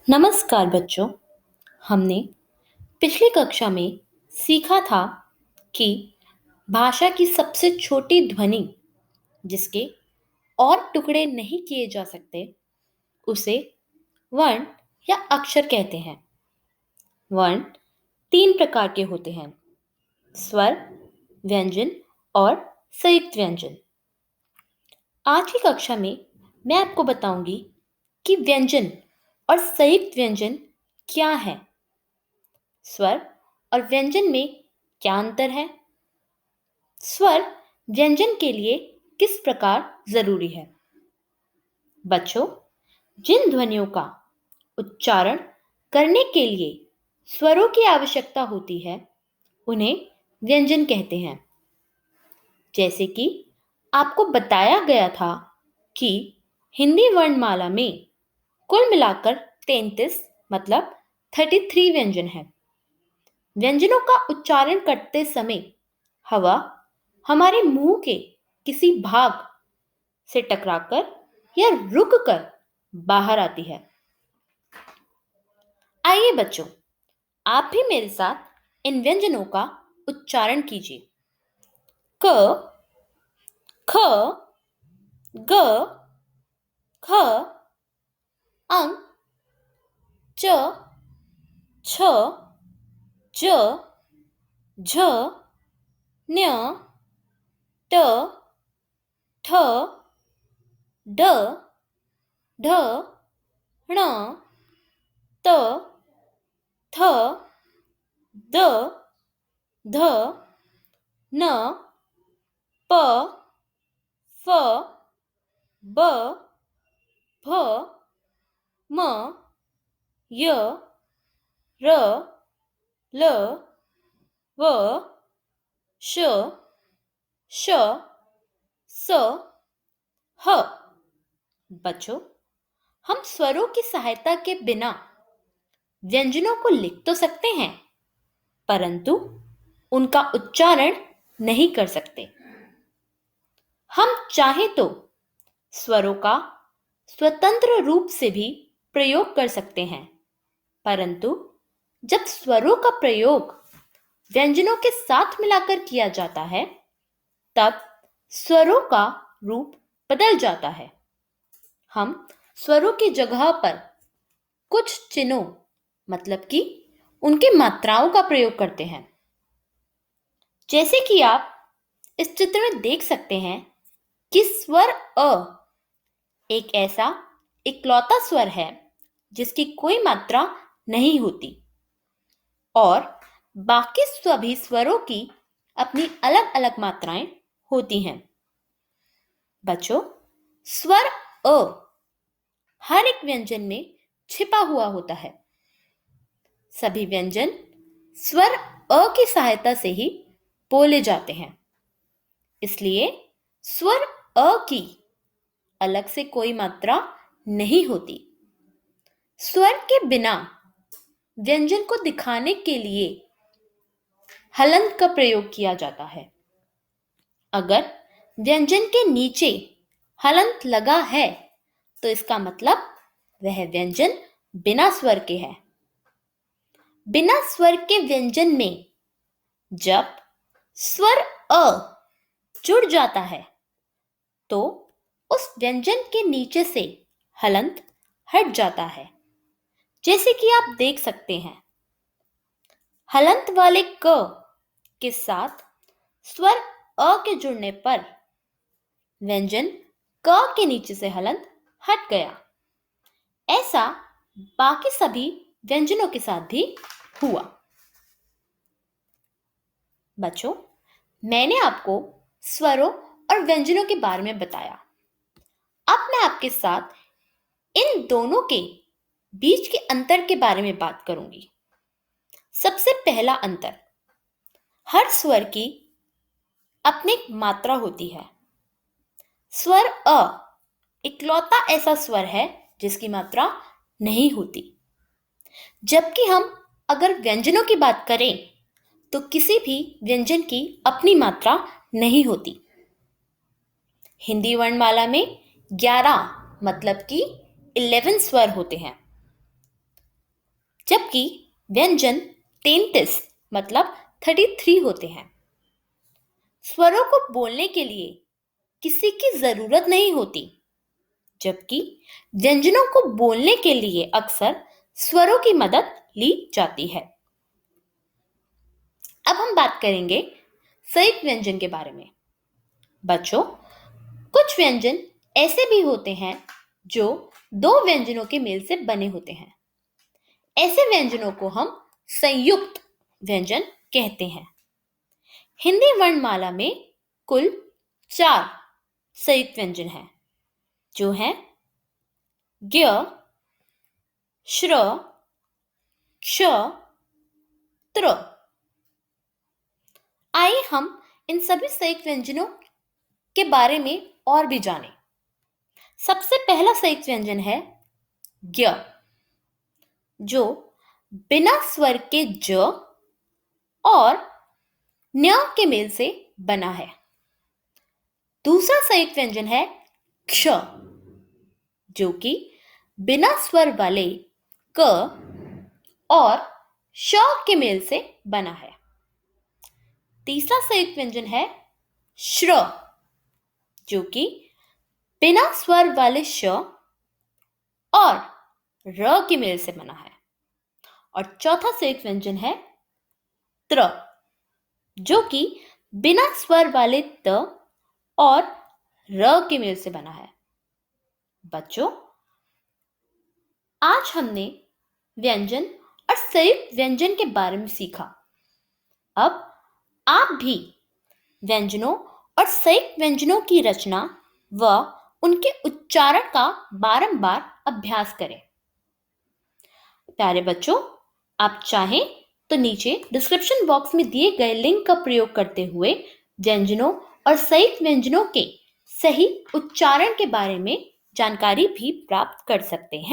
नमस्कार बच्चों। हमने पिछली कक्षा में सीखा था कि भाषा की सबसे छोटी ध्वनि जिसके और टुकड़े नहीं किए जा सकते उसे वर्ण या अक्षर कहते हैं। वर्ण तीन प्रकार के होते हैं: स्वर, व्यंजन और संयुक्त व्यंजन। आज की कक्षा में मैं आपको बताऊंगी कि व्यंजन और संयुक्त व्यंजन क्या है, स्वर और व्यंजन में क्या अंतर है, स्वर व्यंजन के लिए किस प्रकार जरूरी है। बच्चों, जिन ध्वनियों का उच्चारण करने के लिए स्वरों की आवश्यकता होती है उन्हें व्यंजन कहते हैं। जैसे कि आपको बताया गया था कि हिंदी वर्णमाला में कुल मिलाकर 33 मतलब 33 व्यंजन है। व्यंजनों का उच्चारण करते समय हवा हमारे मुंह के किसी भाग से टकराकर या रुककर बाहर आती है। आइए बच्चों, आप भी मेरे साथ इन व्यंजनों का उच्चारण कीजिए। क, ख, ग, घ, अंग, च, छ, ज, झ, न्य, ट, ठ, ड, ढ, ण, त, थ, द, ध, न, प, फ, ब, भ, म, य, र, ल, व, श, श, स, ह। बच्चों, हम स्वरों की सहायता के बिना व्यंजनों को लिख तो सकते हैं, परंतु उनका उच्चारण नहीं कर सकते। हम चाहे तो स्वरों का स्वतंत्र रूप से भी प्रयोग कर सकते हैं, परंतु जब स्वरों का प्रयोग व्यंजनों के साथ मिलाकर किया जाता है तब स्वरों का रूप बदल जाता है। हम स्वरों की जगह पर कुछ चिन्हों मतलब कि उनकी मात्राओं का प्रयोग करते हैं। जैसे कि आप इस चित्र में देख सकते हैं कि स्वर अ एक ऐसा इकलौता स्वर है जिसकी कोई मात्रा नहीं होती और बाकी सभी स्वरों की अपनी अलग अलग मात्राएं होती हैं। बच्चों, स्वर अ हर एक व्यंजन में छिपा हुआ होता है। सभी व्यंजन स्वर अ की सहायता से ही बोले जाते हैं, इसलिए स्वर अ की अलग से कोई मात्रा नहीं होती। स्वर के बिना व्यंजन को दिखाने के लिए हलंत का प्रयोग किया जाता है। अगर व्यंजन के नीचे हलंत लगा है तो इसका मतलब वह व्यंजन बिना स्वर के है। बिना स्वर के व्यंजन में जब स्वर अ जुड़ जाता है तो उस व्यंजन के नीचे से हलंत हट जाता है। जैसे कि आप देख सकते हैं, हलंत वाले क के साथ स्वर अ के जुड़ने पर व्यंजन क के नीचे से हलंत हट गया। ऐसा बाकी सभी व्यंजनों के साथ भी हुआ। बच्चों, मैंने आपको स्वरों और व्यंजनों के बारे में बताया। अब मैं आपके साथ इन दोनों के बीच के अंतर के बारे में बात करूंगी। सबसे पहला अंतर, हर स्वर की अपनी मात्रा होती है। स्वर अ इकलौता ऐसा स्वर है जिसकी मात्रा नहीं होती। जबकि हम अगर व्यंजनों की बात करें तो किसी भी व्यंजन की अपनी मात्रा नहीं होती। हिंदी वर्णमाला में 11 मतलब कि 11 स्वर होते हैं। जबकि व्यंजन 33 मतलब 33 होते हैं। स्वरों को बोलने के लिए किसी की जरूरत नहीं होती, जबकि व्यंजनों को बोलने के लिए अक्सर स्वरों की मदद ली जाती है। अब हम बात करेंगे संयुक्त व्यंजन के बारे में। बच्चों, कुछ व्यंजन ऐसे भी होते हैं जो दो व्यंजनों के मेल से बने होते हैं। ऐसे व्यंजनों को हम संयुक्त व्यंजन कहते हैं। हिंदी वर्णमाला में कुल 4 संयुक्त व्यंजन हैं, जो हैं ज्ञ, श्र, क्ष, त्र। आइए हम इन सभी संयुक्त व्यंजनों के बारे में और भी जानें। सबसे पहला संयुक्त व्यंजन है ज्ञ, जो बिना स्वर के ज और न्य के मेल से बना है। दूसरा संयुक्त व्यंजन है क्ष, जो कि बिना स्वर वाले क और श के मेल से बना है। तीसरा संयुक्त व्यंजन है श्र, जो कि बिना स्वर वाले श और र के मेल से बना है। और चौथा संयुक्त व्यंजन है त्र, जो कि बिना स्वर वाले त और र के मेल से बना है। बच्चों, आज हमने व्यंजन और संयुक्त व्यंजन के बारे में सीखा। अब आप भी व्यंजनों और संयुक्त व्यंजनों की रचना व उनके उच्चारण का बारंबार अभ्यास करें। प्यारे बच्चों, आप चाहें तो नीचे डिस्क्रिप्शन बॉक्स में दिए गए लिंक का प्रयोग करते हुए व्यंजनों और संयुक्त व्यंजनों के सही उच्चारण के बारे में जानकारी भी प्राप्त कर सकते हैं।